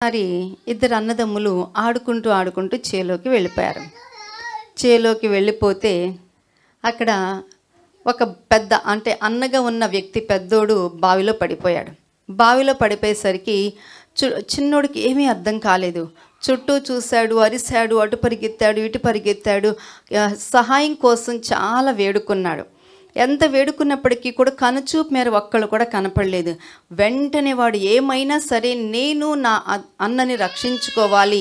మరి ఇద్దరు అన్నదమ్ములు ఆడుకుంటూ ఆడుకుంటూ చేలోకి వెళ్ళిపోయారు. చేలోకి వెళ్ళిపోతే అక్కడ ఒక పెద్ద అంటే అన్నగా ఉన్న వ్యక్తి పెద్దోడు బావిలో పడిపోయాడు. బావిలో పడిపోయేసరికి చిన్నోడికి ఏమీ అర్థం కాలేదు. చుట్టూ చూశాడు, అరిశాడు, అటు పరిగెత్తాడు, ఇటు పరిగెత్తాడు, సహాయం కోసం చాలా వేడుకున్నాడు. ఎంత వేడుకున్నప్పటికీ కూడా కనుచూపు మేర ఒక్కళ్ళు కూడా కనపడలేదు. వెంటనే వాడు ఏమైనా సరే నేను నా అన్నని రక్షించుకోవాలి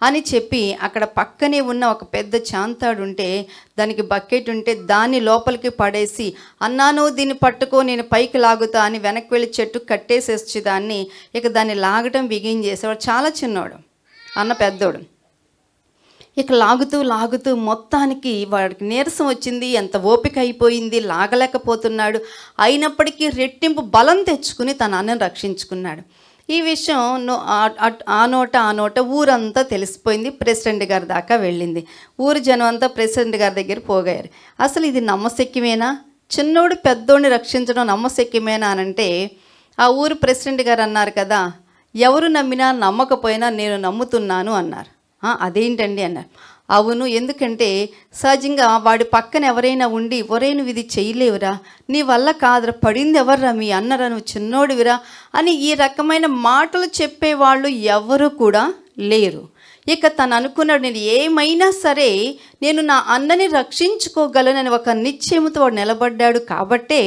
అని చెప్పి అక్కడ పక్కనే ఉన్న ఒక పెద్ద చాంతాడు ఉంటే దానికి బకెట్ ఉంటే దాన్ని లోపలికి పడేసి, అన్నాను దీన్ని పట్టుకో నేను పైకి లాగుతా అని వెనక్కి వెళ్ళి చెట్టు కట్టేసేసి దాన్ని ఇక దాన్ని లాగటం బిగించేసేవాడు. చాలా చిన్నవాడు అన్న పెద్దోడు. ఇక లాగుతూ లాగుతూ మొత్తానికి వాడికి నీరసం వచ్చింది, ఎంత ఓపిక అయిపోయింది, లాగలేకపోతున్నాడు. అయినప్పటికీ రెట్టింపు బలం తెచ్చుకుని తన అన్నను రక్షించుకున్నాడు. ఈ విషయం ఆ నోట ఊరంతా తెలిసిపోయింది. ప్రెసిడెంట్ గారి దాకా వెళ్ళింది. ఊరు జనం అంతా ప్రెసిడెంట్ గారి దగ్గర పోగారు. అసలు ఇది నమ్మశక్యమేనా? చిన్నోడు పెద్దోడిని రక్షించడం నమ్మశక్యమేనా అనంటే ఆ ఊరు ప్రెసిడెంట్ గారు అన్నారు కదా, ఎవరు నమ్మినా నమ్మకపోయినా నేను నమ్ముతున్నాను అన్నారు. అదేంటండి అన్నారు. అవును, ఎందుకంటే సహజంగా వాడి పక్కన ఎవరైనా ఉండి ఒరే నువ్వు ఇది చేయలేవురా, నీ వల్ల కాదురా, పడింది ఎవర్రా, మీ అన్నరా, నువ్వు చిన్నోడివిరా అని ఈ రకమైన మాటలు చెప్పేవాళ్ళు ఎవరు కూడా లేరు. ఇక తను అనుకున్నాడు, నేను ఏమైనా సరే నేను నా అన్నని రక్షించుకోగలనని ఒక నిశ్చయముతో వాడు నిలబడ్డాడు కాబట్టే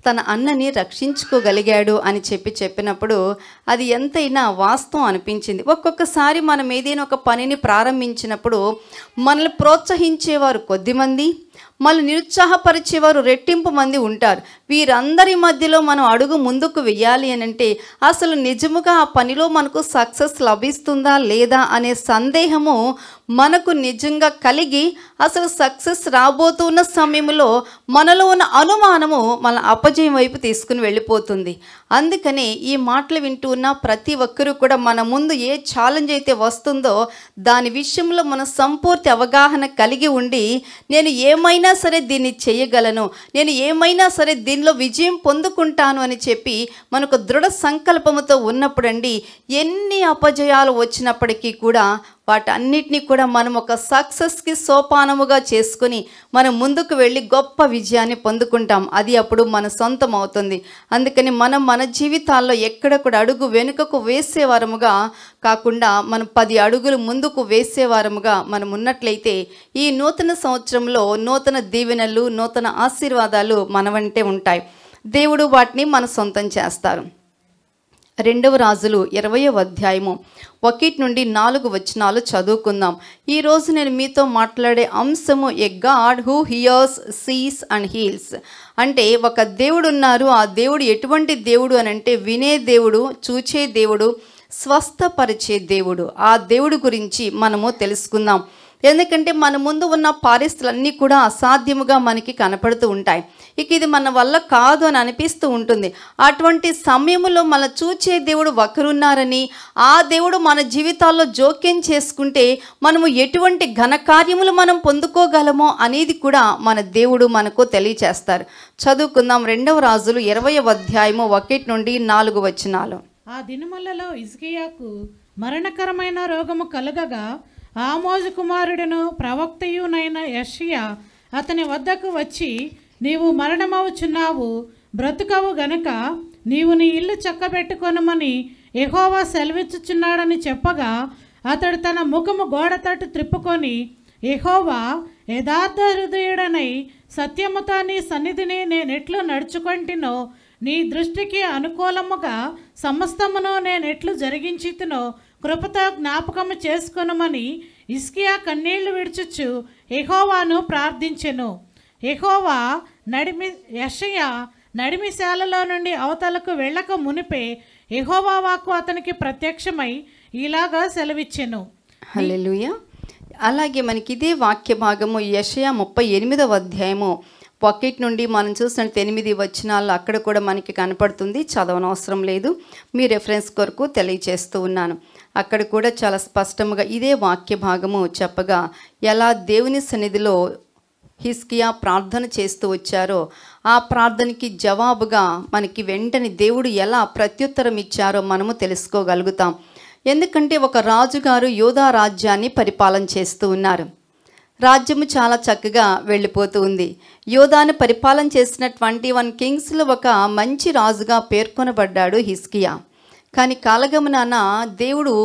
తన అన్నని రక్షించుకోగలిగాడు అని చెప్పినప్పుడు అది ఎంతైనా వాస్తవం అనిపించింది. ఒక్కొక్కసారి మనం ఏదైనా ఒక పనిని ప్రారంభించినప్పుడు మనల్ని ప్రోత్సహించేవారు కొద్దిమంది, మనల్ని నిరుత్సాహపరిచేవారు రెట్టింపు మంది ఉంటారు. వీరందరి మధ్యలో మనం అడుగు ముందుకు వెయ్యాలి అని అంటే అసలు నిజముగా ఆ పనిలో మనకు సక్సెస్ లభిస్తుందా లేదా అనే సందేహము మనకు నిజంగా కలిగి అసలు సక్సెస్ రాబోతున్న సమయంలో మనలో ఉన్న అనుమానము మన అపజయం వైపు తీసుకుని వెళ్ళిపోతుంది. అందుకని ఈ మాటలు వింటూ ఉన్న ప్రతి ఒక్కరూ కూడా మన ముందు ఏ ఛాలెంజ్ అయితే వస్తుందో దాని విషయంలో మన సంపూర్తి అవగాహన కలిగి ఉండి నేను ఏమైనా సరే దీన్ని చేయగలను, నేను ఏమైనా సరే దీనిలో విజయం పొందుకుంటాను అని చెప్పి మనకు దృఢ సంకల్పముతో ఉన్నప్పుడండి ఎన్ని అపజయాలు వచ్చినప్పటికీ కూడా వాటన్నిటినీ కూడా మనం ఒక సక్సెస్కి సోపానముగా చేసుకుని మనం ముందుకు వెళ్ళి గొప్ప విజయాన్ని పొందుకుంటాం. అది అప్పుడు మన సొంతం అవుతుంది. అందుకని మనం మన జీవితాల్లో ఎక్కడ కూడా అడుగు వెనుకకు వేసేవారముగా కాకుండా మనం 10 అడుగులు ముందుకు వేసేవారముగా మనం ఉన్నట్లయితే ఈ నూతన సంవత్సరంలో నూతన దీవెనలు, నూతన ఆశీర్వాదాలు మన వెంటే ఉంటాయి. దేవుడు వాటిని మన సొంతం చేస్తారు. 2వ రాజులు 20వ అధ్యాయము 1 నుండి 4 వచనాలు చదువుకుందాం. ఈరోజు నేను మీతో మాట్లాడే అంశము a god who hears, sees and heals. అంటే ఒక దేవుడు ఉన్నారు. ఆ దేవుడు ఎటువంటి దేవుడు అని అంటే వినే దేవుడు, చూచే దేవుడు, స్వస్థపరిచే దేవుడు. ఆ దేవుడు గురించి మనము తెలుసుకుందాం. ఎందుకంటే మన ముందు ఉన్న పరిస్థితులన్నీ కూడా అసాధ్యముగా మనకి కనపడుతూ ఉంటాయి. ఇక ఇది మన వల్ల కాదు అని అనిపిస్తూ ఉంటుంది. అటువంటి సమయంలో మన చూచే దేవుడు ఒకరున్నారని, ఆ దేవుడు మన జీవితాల్లో జోక్యం చేసుకుంటే మనము ఎటువంటి ఘనకార్యములు మనం పొందుకోగలమో అనేది కూడా మన దేవుడు మనకు తెలియచేస్తారు. చదువుకుందాం. 2వ రాజులు 20వ అధ్యాయము 1 నుండి 4 వచనాలు. ఆ దినములలో హిజ్కియాకు మరణకరమైన రోగము కలుగగా ఆమోజు కుమారుడును ప్రవక్తయునైన యెషయా అతని వద్దకు వచ్చి, నీవు మరణమవుచున్నావు, బ్రతుకవు గనుక నీవు నీ ఇల్లు చక్కబెట్టుకొనమని యెహోవా సెలవిచ్చుచున్నాడని చెప్పగా అతడు తన ముఖము గోడ తట్టు త్రిప్పుకొని, యెహోవా యథార్థ హృదయుడనై సత్యముతో నీ సన్నిధిని నేనెట్లు నడుచుకొంటినో, నీ దృష్టికి అనుకూలముగా సమస్తమును నేనెట్లు జరిగించితినో కృపతో జ్ఞాపకము చేసుకొనుమని హిజ్కియా కన్నీళ్లు విడుచుచు యెహోవాను ప్రార్థించెను. యెహోవా యెషయా నడిమిశాలలో నుండి అవతలకు వెళ్ళక మునిపే యెహోవా వాక్కు అతనికి ప్రత్యక్షమై ఇలాగా సెలవిచ్చెను. హల్లెలూయా. అలాగే మనకి ఇదే వాక్య భాగము యెషయా 38వ అధ్యాయము 1 నుండి మనం చూసినట్టు 8 వచనాల్లో అక్కడ కూడా మనకి కనపడుతుంది. చదవనవసరం లేదు, మీ రెఫరెన్స్ కొరకు తెలియచేస్తూ ఉన్నాను. అక్కడ కూడా చాలా స్పష్టంగా ఇదే వాక్య భాగము చెప్పగా ఎలా దేవుని సన్నిధిలో హిజ్కియా ప్రార్థన చేస్తూ వచ్చారో ఆ ప్రార్థనకి జవాబుగా మనకి వెంటనే దేవుడు ఎలా ప్రత్యుత్తరం ఇచ్చారో మనము తెలుసుకోగలుగుతాం. ఎందుకంటే ఒక రాజుగారు యోధా రాజ్యాన్ని పరిపాలన చేస్తూ ఉన్నారు. రాజ్యము చాలా చక్కగా వెళ్ళిపోతూ ఉంది. యోధాను పరిపాలన చేసిన 21 కింగ్స్లో ఒక మంచి రాజుగా పేర్కొనబడ్డాడు హిజ్కియా. కానీ కాలగమనాన దేవుడు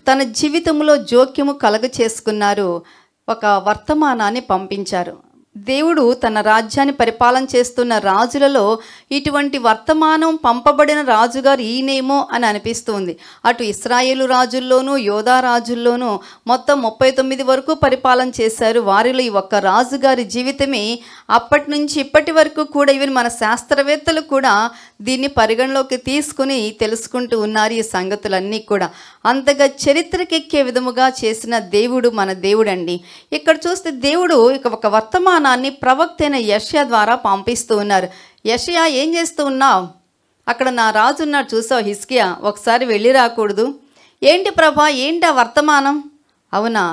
తన జీవితంలో జోక్యము కలగ చేసుకున్నారు. ఒక వర్తమానాన్ని పంపించారు. దేవుడు తన రాజ్యాన్ని పరిపాలన చేస్తున్న రాజులలో ఇటువంటి వర్తమానం పంపబడిన రాజుగారు ఈయనేమో అని అనిపిస్తుంది. అటు ఇశ్రాయేలు రాజుల్లోనూ యోధా రాజుల్లోనూ మొత్తం 39 వరకు పరిపాలన చేశారు. వారిలో ఈ ఒక్క రాజుగారి జీవితమే అప్పటి నుంచి ఇప్పటి వరకు కూడా ఈవెన్ మన శాస్త్రవేత్తలు కూడా దీన్ని పరిగణలోకి తీసుకుని తెలుసుకుంటూ ఉన్నారు ఈ సంగతులన్నీ కూడా. అంతగా చరిత్రకెక్కే విధముగా చేసిన దేవుడు మన దేవుడండి. ఇక్కడ చూస్తే దేవుడు ఇక ఒక వర్తమానాన్ని ప్రవక్త అయిన యెషయా ద్వారా పంపిస్తూ ఉన్నారు. యెషయా, ఏం చేస్తూ ఉన్నావు? అక్కడ నా రాజు ఉన్నాడు చూసావు హిజ్కియా, ఒకసారి వెళ్ళి రాకూడదు? ఏంటి ప్రభా, ఏంటి ఆ వర్తమానం? అవునా,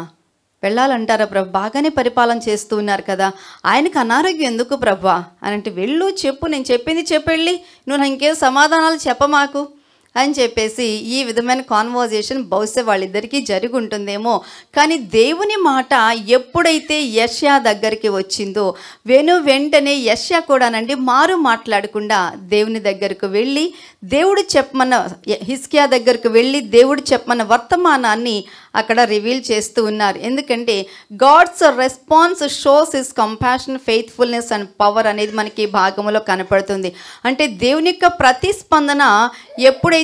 వెళ్ళాలంటారా ప్రభు? బాగానే పరిపాలన చేస్తూ ఉన్నారు కదా, ఆయనకు అనారోగ్యం ఎందుకు ప్రభా అని అంటే, వెళ్ళు చెప్పు, నేను చెప్పింది చెప్పెళ్ళి, నువ్వు ఇంకేం సమాధానాలు చెప్పమాకు అని చెప్పేసి ఈ విధమైన కాన్వర్జేషన్ బహుశా వాళ్ళిద్దరికీ జరిగి ఉంటుందేమో. కానీ దేవుని మాట ఎప్పుడైతే యెషయా దగ్గరికి వచ్చిందో వెంటనే యెషయా కూడానండి మారు మాట్లాడకుండా దేవుని దగ్గరకు వెళ్ళి దేవుడు చెప్పమన్న హిజ్కియా దగ్గరకు వెళ్ళి దేవుడు చెప్పమన్న వర్తమానాన్ని అక్కడ రివీల్ చేస్తూ ఉన్నారు. ఎందుకంటే God's response shows his compassion, faithfulness and power అనేది మనకి ఈ భాగంలో కనపడుతుంది. అంటే దేవుని యొక్క ప్రతిస్పందన ఎప్పుడైతే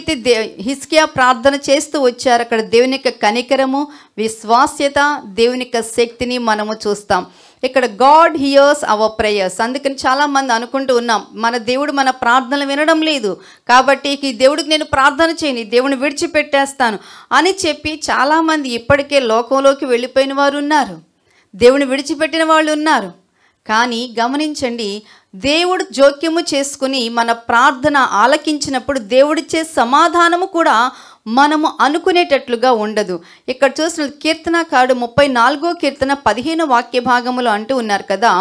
హిజ్కియా ప్రార్థన చేస్తూ వచ్చారు, అక్కడ దేవుని యొక్క కనికరము, విశ్వాస్యత, దేవుని యొక్క శక్తిని మనము చూస్తాం. ఇక్కడ గాడ్ హియర్స్ అవర్ ప్రేయర్స్. అందుకని చాలామంది అనుకుంటూ ఉన్నాం, మన దేవుడు మన ప్రార్థనలు వినడం లేదు కాబట్టి ఈ దేవుడికి నేను ప్రార్థన చేయను, దేవుని విడిచిపెట్టేస్తాను అని చెప్పి చాలామంది ఇప్పటికే లోకంలోకి వెళ్ళిపోయిన వారు ఉన్నారు, దేవుని విడిచిపెట్టిన వాళ్ళు ఉన్నారు. కానీ గమనించండి, దేవుడు జోక్యము చేసుకుని మన ప్రార్థన ఆలకించినప్పుడు దేవుడిచ్చే సమాధానము కూడా మనము అనుకునేటట్లుగా ఉండదు. ఇక్కడ చూసిన కీర్తనకారుడు 34వ కీర్తన 15వ వాక్య భాగములో అంటూ ఉన్నారు కదా,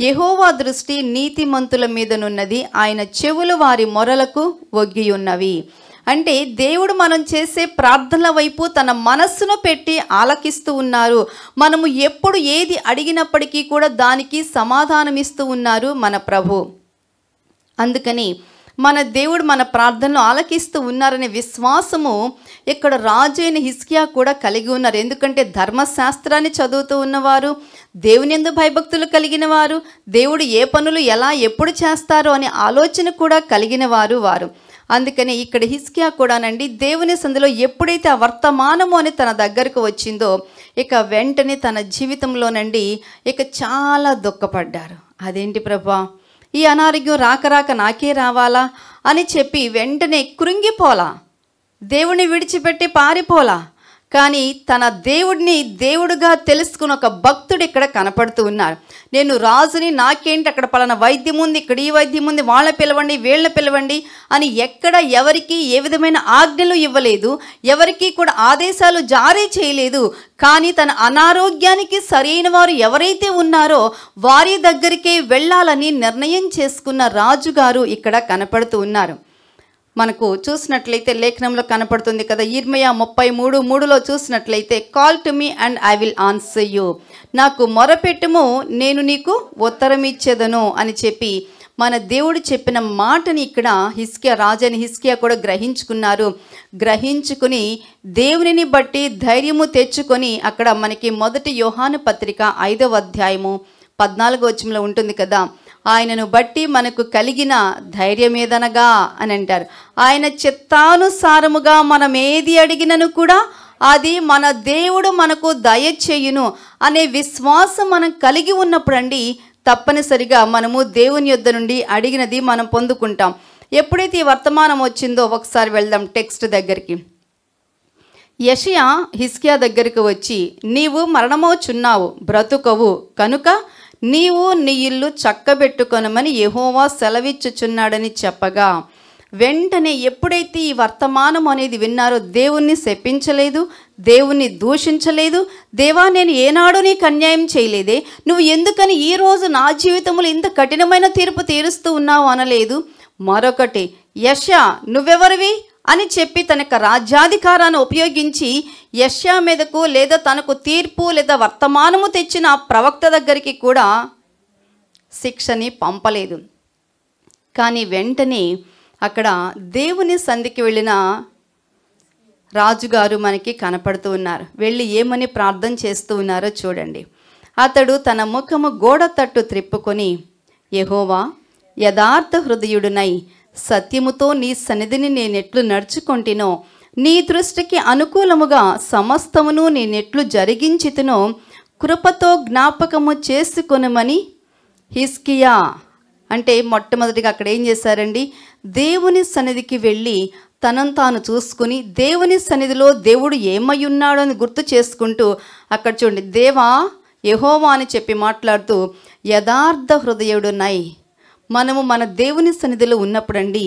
యెహోవా దృష్టి నీతిమంతుల మీదనున్నది, ఆయన చెవులు వారి మొరలకు ఒగ్గి ఉన్నవి. అంటే దేవుడు మనం చేసే ప్రార్థనల వైపు తన మనస్సును పెట్టి ఆలకిస్తూ ఉన్నారు. మనము ఎప్పుడు ఏది అడిగినప్పటికీ కూడా దానికి సమాధానం ఇస్తూ ఉన్నారు మన ప్రభు. అందుకని మన దేవుడు మన ప్రార్థనలు ఆలకిస్తూ ఉన్నారనే విశ్వాసము ఇక్కడ రాజు అయిన హిజ్కియా కూడా కలిగి ఉన్నారు. ఎందుకంటే ధర్మశాస్త్రాన్ని చదువుతూ ఉన్నవారు, దేవుని యందు భయభక్తులు కలిగిన వారు, దేవుడు ఏ పనులు ఎలా ఎప్పుడు చేస్తారో అనే ఆలోచన కూడా కలిగిన వారు. అందుకని ఇక్కడ హిజ్కియా కూడానండి దేవుని సందులో ఎప్పుడైతే ఆ వర్తమానము అని తన దగ్గరకు వచ్చిందో ఇక వెంటనే తన జీవితంలోనండి ఇక చాలా దుఃఖపడ్డారు. అదేంటి ప్రభా, ఈ అనారోగ్యం రాక నాకే రావాలా అని చెప్పి వెంటనే కృంగిపోలా, దేవుని విడిచిపెట్టి పారిపోలా. కానీ తన దేవుడిని దేవుడుగా తెలుసుకుని ఒక భక్తుడు ఇక్కడ కనపడుతూ ఉన్నారు. నేను రాజుని, నాకేంటి, అక్కడ పలానా వైద్యం ఉంది, ఇక్కడ ఈ వైద్యం ఉంది, వాళ్ళ పిలవండి, వీళ్ళ పిలవండి అని ఎక్కడ ఎవరికి ఏ విధమైన ఆజ్ఞలు ఇవ్వలేదు, ఎవరికి కూడా ఆదేశాలు జారీ చేయలేదు. కానీ తన అనారోగ్యానికి సరైన వారు ఎవరైతే ఉన్నారో వారి దగ్గరికే వెళ్ళాలని నిర్ణయం చేసుకున్న రాజుగారు ఇక్కడ కనపడుతూ ఉన్నారు. మనకు చూసినట్లయితే లేఖనంలో కనపడుతుంది కదా, ఇర్మయా 33:3లో చూసినట్లయితే, call to me and I will answer you, నాకు మొరపెట్టుము నేను నీకు ఉత్తరం ఇచ్చేదను అని చెప్పి మన దేవుడు చెప్పిన మాటని ఇక్కడ హిజ్కియా, రాజైన హిజ్కియా కూడా గ్రహించుకుని దేవునిని బట్టి ధైర్యము తెచ్చుకొని అక్కడ మనకి మొదటి యోహాను పత్రిక 5వ అధ్యాయము 14వ వచనంలో ఉంటుంది కదా, ఆయనను బట్టి మనకు కలిగిన ధైర్యమేదనగా అని అంటారు. ఆయన చిత్తానుసారముగా మనం ఏది అడిగినను కూడా అది మన దేవుడు మనకు దయచేయును అనే విశ్వాసం మనం కలిగి ఉన్నప్పుడు అండి తప్పనిసరిగా మనము దేవుని యొద్ద నుండి అడిగినది మనం పొందుకుంటాం. ఎప్పుడైతే ఈ వర్తమానం వచ్చిందో ఒకసారి వెళ్దాం టెక్స్ట్ దగ్గరికి. యెషయా హిజ్కియా దగ్గరికి వచ్చి, నీవు మరణమవుచున్నావు, బ్రతుకవు కనుక నీవు నీ ఇల్లు చక్కబెట్టుకొనమని యెహోవా సెలవిచ్చుచున్నాడని చెప్పగా, వెంటనే ఎప్పుడైతే ఈ వర్తమానం అనేది విన్నారో దేవుణ్ణి శపించలేదు, దేవుణ్ణి దూషించలేదు. దేవా, నేను ఏనాడు నీకు అన్యాయం చేయలేదే, నువ్వు ఎందుకని ఈరోజు నా జీవితంలో ఇంత కఠినమైన తీర్పు తీరుస్తూ ఉన్నావు అనలేదు. మరొకటి, యెషయా నువ్వెవరివి అని చెప్పి తన యొక్క రాజ్యాధికారాన్ని ఉపయోగించి యెషయా మీదకు లేదా తనకు తీర్పు లేదా వర్తమానము తెచ్చిన ప్రవక్త దగ్గరికి కూడా శిక్షని పంపలేదు. కానీ వెంటనే అక్కడ దేవుని సంధికి వెళ్ళిన రాజుగారు మనకి కనపడుతూ ఉన్నారు. వెళ్ళి ఏమని ప్రార్థన చేస్తూ ఉన్నారో చూడండి. అతడు తన ముఖము గోడ తట్టు త్రిప్పుకొని, యెహోవా, యథార్థ హృదయుడునై సత్యముతో నీ సన్నిధిని నేనెట్లు నడుచుకొంటినో, నీ దృష్టికి అనుకూలముగా సమస్తమును నేనెట్లు జరిగించితునో కృపతో జ్ఞాపకము చేసుకొనమని హిజ్కియా అంటే మొట్టమొదటిగా అక్కడ ఏం చేశారండి, దేవుని సన్నిధికి వెళ్ళి తనను తాను చూసుకుని దేవుని సన్నిధిలో దేవుడు ఏమై ఉన్నాడో అని గుర్తు చేసుకుంటూ అక్కడ చూడండి, దేవా యెహోవా అని చెప్పి మాట్లాడుతూ యథార్థ హృదయుడునై. మనము మన దేవుని సన్నిధిలో ఉన్నప్పుడండి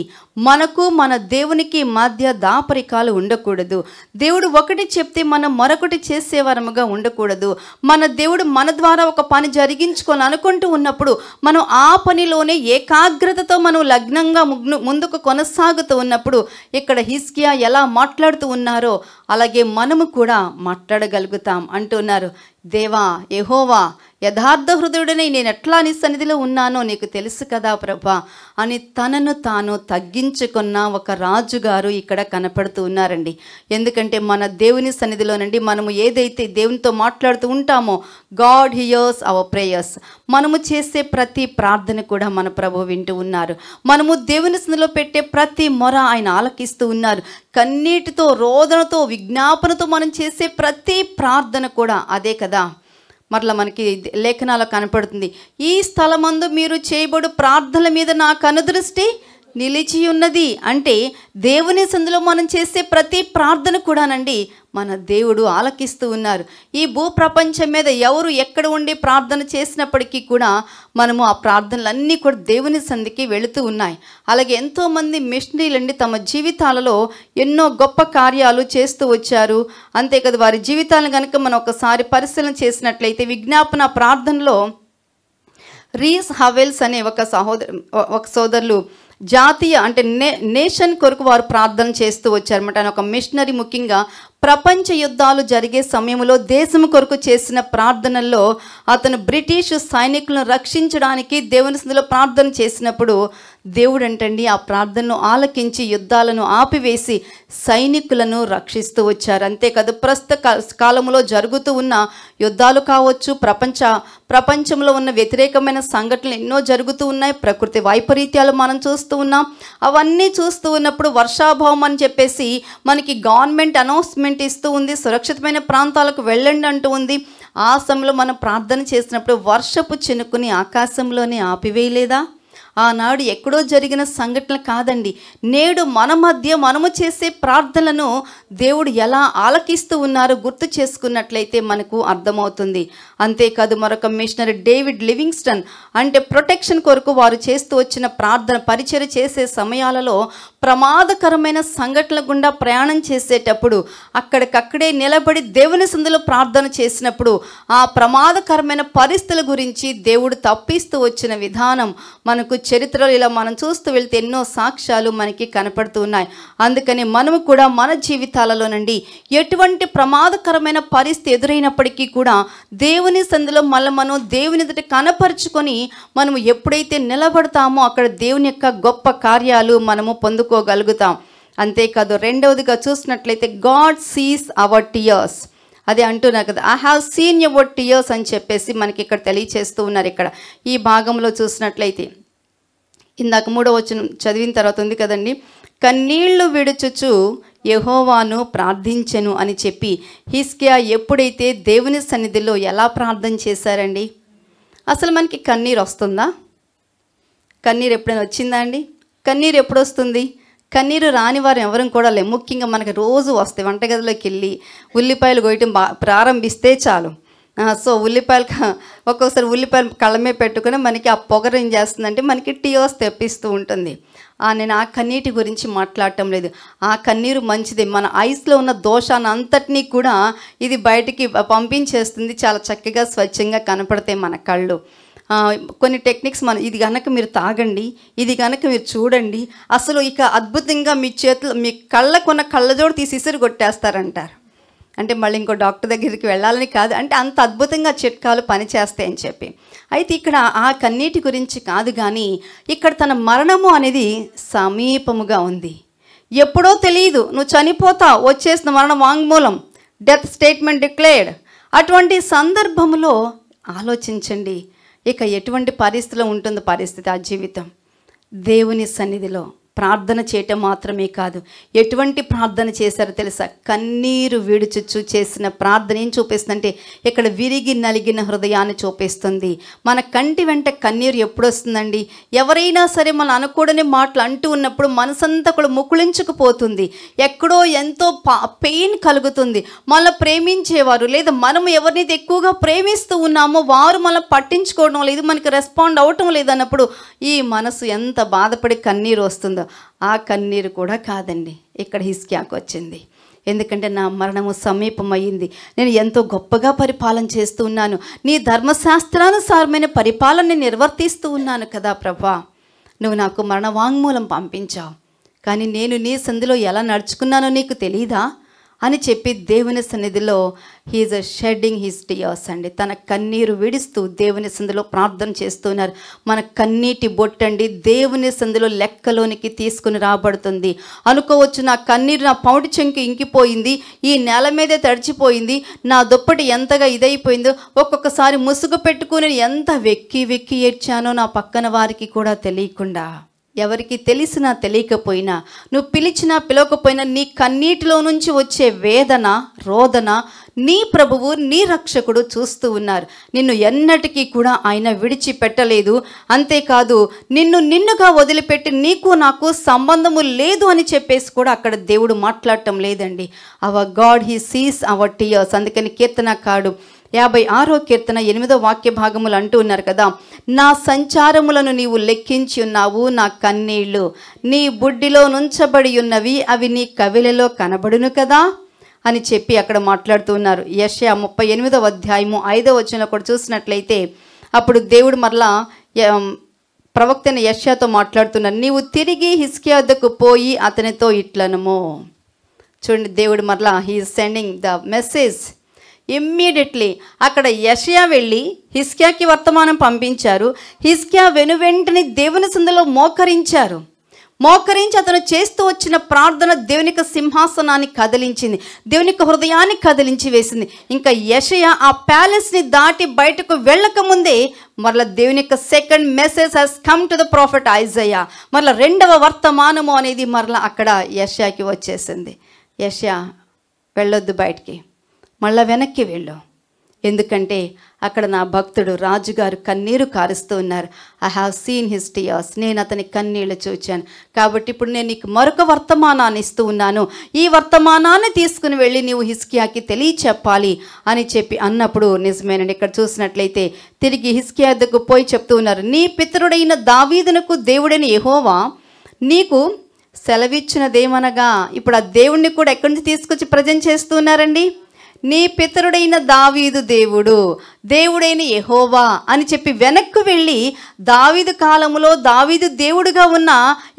మనకు మన దేవునికి మధ్య దాపరికాలు ఉండకూడదు. దేవుడు ఒకటి చెప్తే మనం మరొకటి చేసేవారముగా ఉండకూడదు. మన దేవుడు మన ద్వారా ఒక పని జరిగించుకొని అనుకుంటూ ఉన్నప్పుడు మనం ఆ పనిలోనే ఏకాగ్రతతో మనం లగ్నంగా ముందుకు కొనసాగుతూ ఉన్నప్పుడు ఇక్కడ హిజ్కియా ఎలా మాట్లాడుతూ ఉన్నారో అలాగే మనము కూడా మాట్లాడగలుగుతాం అంటున్నారు. దేవా యెహోవా, యథార్థ హృదయుడని నేను ఎట్లా నీ సన్నిధిలో ఉన్నానో నీకు తెలుసు కదా ప్రభా అని తనను తాను తగ్గించుకున్న ఒక రాజుగారు ఇక్కడ కనపడుతూ ఉన్నారండి. ఎందుకంటే మన దేవుని సన్నిధిలోనండి మనము ఏదైతే దేవునితో మాట్లాడుతూ ఉంటామో గాడ్ హియర్స్ అవర్ ప్రేయర్స్. మనము చేసే ప్రతి ప్రార్థన కూడా మన ప్రభు వింటూ ఉన్నారు. మనము దేవుని సన్నిధిలో పెట్టే ప్రతి మొర ఆయన ఆలకిస్తూ ఉన్నారు. కన్నీటితో, రోదనతో, విజ్ఞాపనతో మనం చేసే ప్రతి ప్రార్థన కూడా అదే కదా. మరలా మనకి లేఖనాల్లో కనపడుతుంది, ఈ స్థలమందు మీరు చేయబడు ప్రార్థనల మీద నా కనుదృష్టి నిలిచి ఉన్నది. అంటే దేవుని సందులో మనం చేసే ప్రతి ప్రార్థన కూడానండి మన దేవుడు ఆలకిస్తూ ఉన్నారు. ఈ భూప్రపంచం మీద ఎవరు ఎక్కడ ఉండి ప్రార్థన చేసినప్పటికీ కూడా మనము ఆ ప్రార్థనలన్నీ కూడా దేవుని సంధికి వెళుతూ ఉన్నాయి. అలాగే ఎంతోమంది మిషనరీలండి తమ జీవితాలలో ఎన్నో గొప్ప కార్యాలు చేస్తూ వచ్చారు. అంతేకాదు వారి జీవితాలను కనుక మనం ఒకసారి పరిశీలన చేసినట్లయితే విజ్ఞాపన ప్రార్థనలో రీస్ హవెల్స్ అనే ఒక సోదరులు జాతీయ అంటే నేషన్ కొరకు వారు ప్రార్థన చేస్తూ వచ్చారన్నమాట. ఆయన ఒక మిషనరీ. ముఖ్యంగా ప్రపంచ యుద్ధాలు జరిగే సమయంలో దేశం కొరకు చేసిన ప్రార్థనల్లో అతను బ్రిటిష్ సైనికులను రక్షించడానికి దేవుని సన్నిధిలో ప్రార్థన చేసినప్పుడు దేవుడు అంటండి ఆ ప్రార్థనను ఆలకించి యుద్ధాలను ఆపివేసి సైనికులను రక్షిస్తూ వచ్చారు. అంతేకాదు ప్రస్తుత కాలంలో జరుగుతూ ఉన్న యుద్ధాలు కావచ్చు, ప్రపంచంలో ఉన్న వ్యతిరేకమైన సంఘటనలు ఎన్నో జరుగుతూ ఉన్నాయి. ప్రకృతి వైపరీత్యాలు మనం చూస్తూ ఉన్నాం. అవన్నీ చూస్తూ ఉన్నప్పుడు వర్షాభావం అని చెప్పేసి మనకి గవర్నమెంట్ అనౌన్స్మెంట్ ఇస్తూ ఉంది, సురక్షితమైన ప్రాంతాలకు వెళ్ళండి అంటూ ఉంది. ఆ సమయంలో మనం ప్రార్థన చేసినప్పుడు వర్షపు చినుకుని ఆకాశంలోనే ఆపివేయలేదా? ఆనాడు ఎక్కడో జరిగిన సంఘటన కాదండి. నేడు మన మధ్య మనము చేసే ప్రార్థనలను దేవుడు ఎలా ఆలకిస్తూ ఉన్నారో గుర్తు చేసుకున్నట్లయితే మనకు అర్థమవుతుంది. అంతేకాదు మరొక మిషనరీ డేవిడ్ లివింగ్స్టన్ అంటే ప్రొటెక్షన్ కొరకు వారు చేస్తూ వచ్చిన ప్రార్థన పరిచర్య చేసే సమయాలలో ప్రమాదకరమైన సంఘటనల గుండా ప్రయాణం చేసేటప్పుడు అక్కడికక్కడే నిలబడి దేవుని సందులో ప్రార్థన చేసినప్పుడు ఆ ప్రమాదకరమైన పరిస్థితుల గురించి దేవుడు తప్పిస్తూ వచ్చిన విధానం మనకు చరిత్రలో ఇలా మనం చూస్తూ వెళ్తే ఎన్నో సాక్ష్యాలు మనకి కనపడుతూ ఉన్నాయి. అందుకని మనము కూడా మన జీవితాలలోనండి ఎటువంటి ప్రమాదకరమైన పరిస్థితి ఎదురైనప్పటికీ కూడా దేవుని సందులో మళ్ళీ మనం దేవుని ఎదుట కనపరుచుకొని మనము ఎప్పుడైతే నిలబడతామో అక్కడ దేవుని యొక్క గొప్ప కార్యాలు మనము పొందుకోగలుగుతాం. అంతేకాదు రెండవదిగా చూసినట్లయితే గాడ్ సీస్ అవర్ టియర్స్. అదే అంటున్నారు కదా, I have seen your tears అని చెప్పేసి మనకి ఇక్కడ తెలియచేస్తూ ఉన్నారు. ఇక్కడ ఈ భాగంలో చూసినట్లయితే ఇందాక 3వ వచనం చదివిన తర్వాత ఉంది కదండి, కన్నీళ్లు విడుచుచు యెహోవాను ప్రార్థించెను అని చెప్పి హిజ్కియా ఎప్పుడైతే దేవుని సన్నిధిలో ఎలా ప్రార్థన చేశారండి. అసలు మనకి కన్నీరు వస్తుందా? కన్నీరు ఎప్పుడైనా వచ్చిందా అండి? కన్నీరు ఎప్పుడు వస్తుంది? కన్నీరు రాని వారు ఎవరు కూడా లేవు. ముఖ్యంగా మనకి రోజు వస్తాయి. వంటగదిలోకి వెళ్ళి ఉల్లిపాయలు కోయటం ప్రారంభిస్తే చాలు. సో ఉల్లిపాయలు ఒక్కొక్కసారి ఉల్లిపాయలు కళ్ళమే పెట్టుకుని మనకి ఆ పొగరు ఏం చేస్తుందంటే మనకి టీయర్స్ తెప్పిస్తూ ఉంటుంది. నేను ఆ కన్నీటి గురించి మాట్లాడటం లేదు. ఆ కన్నీరు మంచిది. మన ఐస్లో ఉన్న దోషాన్ని అంతటినీ కూడా ఇది బయటికి పంపించేస్తుంది. చాలా చక్కగా స్వచ్ఛంగా కనపడతాయి మన కళ్ళు. కొన్ని టెక్నిక్స్ ఇది కనుక మీరు తాగండి, ఇది కనుక మీరు చూడండి, అసలు ఇక అద్భుతంగా మీ చేతులు మీ కళ్ళకున్న కళ్ళజోడు తీసి ఇసురు కొట్టేస్తారంటారు. అంటే మళ్ళీ ఇంకో డాక్టర్ దగ్గరికి వెళ్ళాలని కాదు, అంటే అంత అద్భుతంగా చిట్కాలు పనిచేస్తాయని చెప్పి. అయితే ఇక్కడ ఆ కన్నీటి గురించి కాదు, కానీ ఇక్కడ తన మరణము అనేది సమీపముగా ఉంది. ఎప్పుడో తెలియదు, నువ్వు చనిపోతావు, వచ్చేసిన మరణ వాంగ్మూలం, డెత్ స్టేట్మెంట్ డిక్లేర్డ్. అటువంటి సందర్భంలో ఆలోచించండి, ఇక ఎటువంటి పరిస్థితిలో ఉంటుందో పరిస్థితి ఆ జీవితం. దేవుని సన్నిధిలో ప్రార్థన చేయటం మాత్రమే కాదు, ఎటువంటి ప్రార్థన చేశారో తెలుసా? కన్నీరు విడుచుచు చేసిన ప్రార్థన ఏం చూపిస్తుందంటే ఇక్కడ విరిగి నలిగిన హృదయాన్ని చూపిస్తుంది. మన కంటి వెంట కన్నీరు ఎప్పుడు వస్తుందండి? ఎవరైనా సరే మనం అనకూడని మాటలు అంటూ ఉన్నప్పుడు మనసంతా కూడా ముకుళించుకుపోతుంది, ఎక్కడో ఎంతో పెయిన్ కలుగుతుంది. మనల్ని ప్రేమించేవారు లేదా మనం ఎవరినైతే ఎక్కువగా ప్రేమిస్తూ ఉన్నామో వారు మనం పట్టించుకోవడం లేదు, మనకి రెస్పాండ్ అవ్వటం లేదన్నప్పుడు ఈ మనసు ఎంత బాధపడి కన్నీరు వస్తుందో ఆ కన్నీరు కూడా కాదండి ఇక్కడ హిజ్కియాకు వచ్చింది. ఎందుకంటే నా మరణము సమీపమయ్యింది, నేను ఎంతో గొప్పగా పరిపాలన చేస్తూ ఉన్నాను, నీ ధర్మశాస్త్రానుసారమైన పరిపాలన నిర్వర్తిస్తూ ఉన్నాను కదా ప్రభా, నువ్వు నాకు మరణ వాంగ్మూలం పంపించావు, కానీ నేను నీ సంధిలో ఎలా నడుచుకున్నానో నీకు తెలీదా అని చెప్పి దేవుని సన్నిధిలో హీఈస్ షెడ్డింగ్ హిస్ టియర్స్ అండి. తన కన్నీరు విడుస్తూ దేవుని సంధిలో ప్రార్థన చేస్తున్నారు. మన కన్నీటి బొట్టండి దేవుని సంధిలో లెక్కలోనికి తీసుకుని రాబడుతుంది. అనుకోవచ్చు, నా కన్నీరు నా పౌటి చెంకి ఇంకిపోయింది, ఈ నేల మీదే తడిచిపోయింది, నా దుప్పటి ఎంతగా ఇదైపోయిందో, ఒక్కొక్కసారి ముసుగు పెట్టుకుని ఎంత వెక్కి వెక్కి ఏడ్చానో నా పక్కన వారికి కూడా తెలియకుండా. ఎవరికి తెలిసినా తెలియకపోయినా, నువ్వు పిలిచినా పిలవకపోయినా నీ కన్నీటిలో నుంచి వచ్చే వేదన రోదన నీ ప్రభువు నీ రక్షకుడు చూస్తూ ఉన్నారు. నిన్ను ఎన్నటికీ కూడా ఆయన విడిచిపెట్టలేదు. అంతేకాదు నిన్నుగా వదిలిపెట్టి నీకు నాకు సంబంధము లేదు అని చెప్పేసి కూడా అక్కడ దేవుడు మాట్లాడటం లేదండి. Our God he sees our tears. అందుకని కీర్తనకారుడు 56వ కీర్తన 8వ వాక్య భాగములు అంటూ ఉన్నారు కదా, నా సంచారములను నీవు లెక్కించి ఉన్నావు, నా కన్నీళ్లు నీ బుడ్డిలో నుంచబడి ఉన్నవి, అవి నీ కవిలలో కనబడును కదా అని చెప్పి అక్కడ మాట్లాడుతూ ఉన్నారు. యెషయా 38వ అధ్యాయము 5వ వచనంలో కూడా చూసినట్లయితే అప్పుడు దేవుడు మరలా ప్రవక్త అయిన యెషయాతో మాట్లాడుతున్నారు, నీవు తిరిగి హిజ్కియా వద్దకు పోయి అతనితో ఇట్లనము. చూడండి, దేవుడు మరలా he is sending the message. Immediately అక్కడ యెషయా వెళ్ళి హిజ్కియాకి వర్తమానం పంపించారు. హిజ్కియా వెనువెంటనే దేవుని సందులో మోకరించి అతను చేస్తూ వచ్చిన ప్రార్థన దేవునికి సింహాసనాన్ని కదిలించింది, దేవునికి హృదయాన్ని కదిలించి వేసింది. ఇంకా యెషయా ఆ ప్యాలెస్ని దాటి బయటకు వెళ్ళకముందే మరలా దేవుని యొక్క second message has come to the prophet Isaiah. మరలా రెండవ వర్తమానము అనేది మరలా అక్కడ యెషయాకి వచ్చేసింది. యెషయా వెళ్ళొద్దు బయటికి, మళ్ళా వెనక్కి వెళ్ళు, ఎందుకంటే అక్కడ నా భక్తుడు రాజుగారు కన్నీరు కారుస్తూ ఉన్నారు. I have seen his tears. నేను అతని కన్నీళ్ళు చూచాను, కాబట్టి ఇప్పుడు నేను నీకు మరొక వర్తమానాన్ని ఇస్తూ ఉన్నాను, ఈ వర్తమానాన్ని తీసుకుని వెళ్ళి నీవు హిజ్కియాకి తెలియచెప్పాలి అని చెప్పి అన్నప్పుడు నిజమేనండి. ఇక్కడ చూసినట్లయితే తిరిగి హిజ్కియా వద్దకు పోయి చెప్తూ ఉన్నారు, నీ పితరుడైన దావీదునకు దేవుడైన యెహోవా నీకు సెలవిచ్చినదేమనగా. ఇప్పుడు ఆ దేవుణ్ణి కూడా ఎక్కడి నుంచి తీసుకొచ్చి ప్రజెంట్ చేస్తూ ఉన్నారండి? నీ పితరుడైన దావీదు దేవుడైన యెహోవా అని చెప్పి వెనక్కు వెళ్ళి దావీదు కాలములో దావీదు దేవుడుగా ఉన్న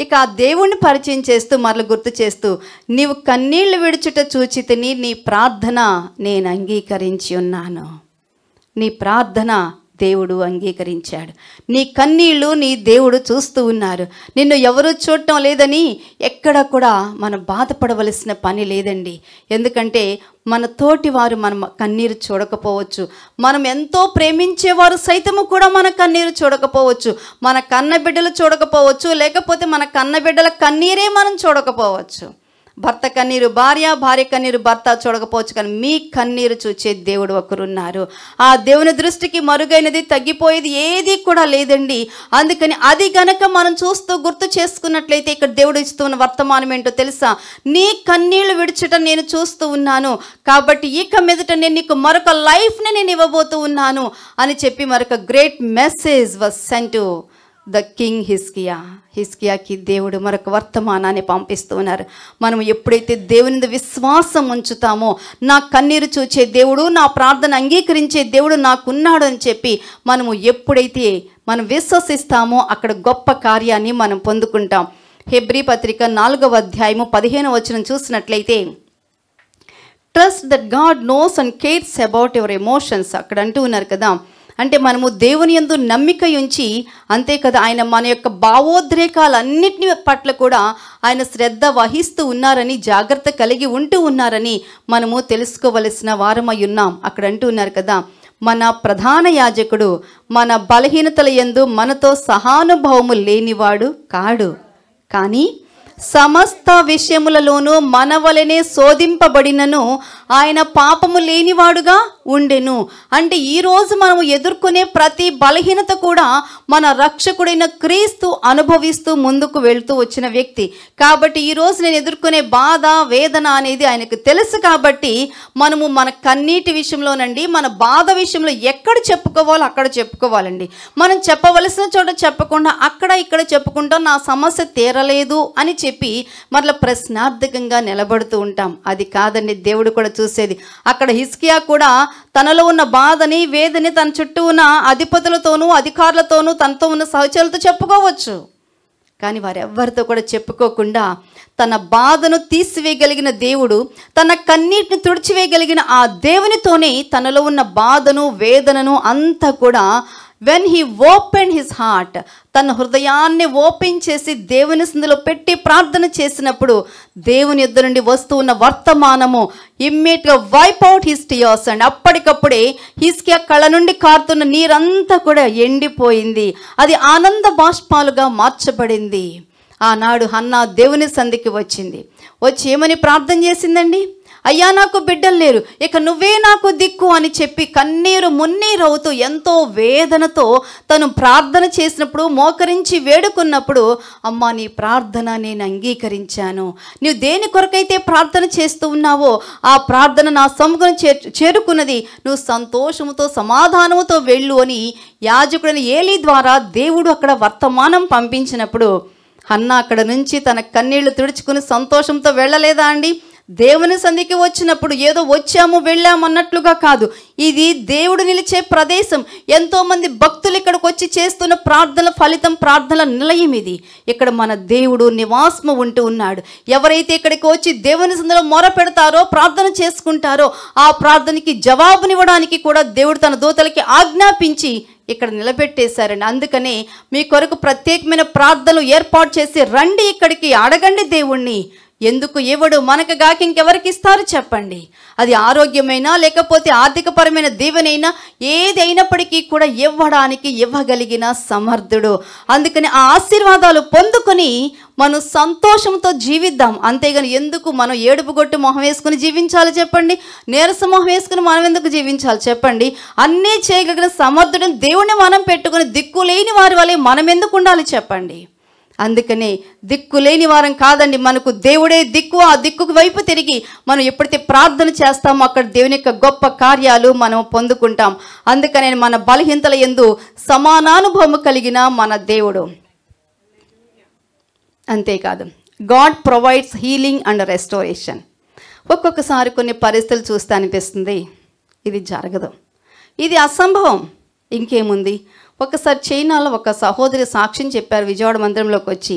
ఇక ఆ దేవుణ్ణి పరిచయం చేస్తూ మరల గుర్తు చేస్తూ, నీవు కన్నీళ్లు విడుచుట చూచితిని, నీ ప్రార్థన నేను అంగీకరించి ఉన్నాను. నీ ప్రార్థన దేవుడు అంగీకరించాడు, నీ కన్నీళ్లు నీ దేవుడు చూస్తూ ఉన్నారు. నిన్ను ఎవరూ చూడటం లేదని ఎక్కడ కూడా మనం బాధపడవలసిన పని లేదండి. ఎందుకంటే మన తోటి వారు మన కన్నీరు చూడకపోవచ్చు, మనం ఎంతో ప్రేమించేవారు సైతము కూడా మన కన్నీరు చూడకపోవచ్చు, మన కన్నబిడ్డలు చూడకపోవచ్చు, లేకపోతే మన కన్నబిడ్డల కన్నీరే మనం చూడకపోవచ్చు. భర్త కన్నీరు భార్య, భార్య కన్నీరు భర్త చూడకపోవచ్చు, కానీ మీ కన్నీరు చూచే దేవుడు ఒకరున్నారు. ఆ దేవుని దృష్టికి మరుగైనది తగ్గిపోయేది ఏది కూడా లేదండి. అందుకని అది గనక మనం చూస్తూ గుర్తు చేసుకున్నట్లయితే ఇక్కడ దేవుడు ఇస్తున్న వర్తమానం ఏంటో తెలుసా? నీ కన్నీళ్లు విడిచట నేను చూస్తూ ఉన్నాను, కాబట్టి ఇక మీదట నేను నీకు మరొక లైఫ్ని నేను ఇవ్వబోతూ ఉన్నాను అని చెప్పి మరొక great message was sent to the king హిజ్కియాకి దేవుడు మరొక వర్తమానాన్ని పంపిస్తూ ఉన్నారు. మనం ఎప్పుడైతే దేవుని మీద విశ్వాసం ఉంచుతామో, నా కన్నీరు చూచే దేవుడు, నా ప్రార్థన అంగీకరించే దేవుడు నాకున్నాడు అని చెప్పి మనము ఎప్పుడైతే మనం విశ్వసిస్తామో అక్కడ గొప్ప కార్యాన్ని మనం పొందుకుంటాం. హెబ్రీ పత్రిక 4వ అధ్యాయము 15వ వచనం చూసినట్లయితే, trust that God knows and cares about your emotions అక్కడ అంటూ ఉన్నారు కదా. అంటే మనము దేవుని యందు నమ్మిక ఉంచి, అంతే కదా, ఆయన మన యొక్క భావోద్రేకాలన్నిటిని పట్ల కూడా ఆయన శ్రద్ధ వహిస్తూ ఉన్నారని, జాగ్రత్త కలిగి ఉంటూ ఉన్నారని మనము తెలుసుకోవలసిన వారమై ఉన్నాం. అక్కడ అంటూ ఉన్నారు కదా, మన ప్రధాన యాజకుడు మన బలహీనతల యందు మనతో సహానుభవము లేనివాడు కాడు, కానీ సమస్త విషయములలోనూ మన వలనే శోధింపబడినను ఆయన పాపము లేనివాడుగా ఉండెను. అంటే ఈరోజు మనము ఎదుర్కొనే ప్రతి బలహీనత కూడా మన రక్షకుడైన క్రీస్తు అనుభవిస్తూ ముందుకు వెళ్తూ వచ్చిన వ్యక్తి కాబట్టి, ఈరోజు నేను ఎదుర్కొనే బాధ వేదన అనేది ఆయనకు తెలుసు. కాబట్టి మనము మన కన్నీటి విషయంలోనండి, మన బాధ విషయంలో ఎక్కడ చెప్పుకోవాలో అక్కడ చెప్పుకోవాలండి. మనం చెప్పవలసిన చోట చెప్పకుండా అక్కడ ఇక్కడ చెప్పుకుంటాం, నా సమస్య తీరలేదు అని చెప్పి మరలా ప్రశ్నార్థకంగా నిలబడుతూ ఉంటాం. అది కాదండి దేవుడు కూడా చూసేది. అక్కడ హిజ్కియా కూడా తనలో ఉన్న బాధని, వేదని తన చుట్టూ ఉన్న అధిపతులతోనూ అధికారులతోనూ తనతో ఉన్న సహచరులతో చెప్పుకోవచ్చు, కానీ వారెవ్వరితో కూడా చెప్పుకోకుండా తన బాధను తీసివేయగలిగిన దేవుడు, తన కన్నీటిని తుడిచివేయగలిగిన ఆ దేవునితోనే తనలో ఉన్న బాధను వేదనను అంతా కూడా when he open his heart, తన హృదయాన్ని ఓపెన్ చేసి దేవుని సందులో పెట్టి ప్రార్థన చేసినప్పుడు దేవుని యొద్ద నుండి వస్తూ ఉన్న వర్తమానము ఇమ్మీడియట్గా wipe out his tears and అప్పటికప్పుడే హిజ్కియా కళ్ళ నుండి కారుతున్న నీరంతా కూడా ఎండిపోయింది. అది ఆనంద బాష్పాలుగా మార్చబడింది. ఆనాడు హన్నా దేవుని సంధికి వచ్చి ఏమని ప్రార్థన చేసిందండి? అయ్యా నాకు బిడ్డలు లేరు, ఇక నువ్వే నాకు దిక్కు అని చెప్పి కన్నీరు మున్నీరవుతూ ఎంతో వేదనతో తను ప్రార్థన చేసినప్పుడు, మోకరించి వేడుకున్నప్పుడు, అమ్మా నీ ప్రార్థన నేను అంగీకరించాను, నువ్వు దేని కొరకైతే ప్రార్థన చేస్తూ ఉన్నావో ఆ ప్రార్థన నా సముఖం చేరుకున్నది, నువ్వు సంతోషముతో సమాధానముతో వెళ్ళు అని యాజకుడైన ఏలీ ద్వారా దేవుడు అక్కడ వర్తమానం పంపించినప్పుడు హన్నా అక్కడ నుంచి తన కన్నీళ్లు తుడుచుకుని సంతోషంతో వెళ్ళలేదా అండి? దేవుని సంధికి వచ్చినప్పుడు ఏదో వచ్చాము వెళ్ళాము అన్నట్లుగా కాదు, ఇది దేవుడు నిలిచే ప్రదేశం. ఎంతోమంది భక్తులు ఇక్కడికి వచ్చి చేస్తున్న ప్రార్థనల ఫలితం, ప్రార్థనల నిలయం ఇది. ఇక్కడ మన దేవుడు నివాసము ఉంటూ ఉన్నాడు. ఎవరైతే ఇక్కడికి వచ్చి దేవుని సంధిలో మొర పెడతారో, ప్రార్థన చేసుకుంటారో, ఆ ప్రార్థనకి జవాబునివ్వడానికి కూడా దేవుడు తన దూతలకి ఆజ్ఞాపించి ఇక్కడ నిలబెట్టేశారండి. అందుకనే మీ కొరకు ప్రత్యేకమైన ప్రార్థనలు ఏర్పాటు చేసి రండి, ఇక్కడికి అడగండి దేవుణ్ణి. ఎందుకు ఇవ్వడు? మనకు గాక ఇంకెవరికి ఇస్తారు చెప్పండి? అది ఆరోగ్యమైనా లేకపోతే ఆర్థికపరమైన దీవెనైనా ఏది అయినప్పటికీ కూడా ఇవ్వగలిగిన సమర్థుడు. అందుకని ఆ ఆశీర్వాదాలు పొందుకొని మనం సంతోషంతో జీవిద్దాం. అంతేగాని ఎందుకు మనం ఏడుపుగొట్టు మొహం వేసుకుని జీవించాలి చెప్పండి? నీరస మొహం వేసుకుని మనం ఎందుకు జీవించాలి చెప్పండి? అన్నీ చేయగలిగిన సమర్థుడిని దేవుణ్ణి మనం పెట్టుకుని దిక్కులేని వారి వలె మనం ఎందుకు ఉండాలి చెప్పండి? అందుకనే దిక్కులేని వారం కాదండి, మనకు దేవుడే దిక్కు. ఆ దిక్కుకు వైపు తిరిగి మనం ఎప్పుడైతే ప్రార్థన చేస్తామో అక్కడ దేవుని యొక్క గొప్ప కార్యాలు మనం పొందుకుంటాం. అందుకనే మన బలహీనతల యందు సమానానుభవం కలిగిన మన దేవుడు. అంతేకాదు, God provides healing and restoration. ఒక్కొక్కసారి కొన్ని పరిస్థితులు చూస్తే అనిపిస్తుంది ఇది జరగదు, ఇది అసంభవం, ఇంకేముంది. ఒకసారి చైనాలో ఒక సహోదరి సాక్ష్యం చెప్పారు. విజయవాడ మందిరంలోకి వచ్చి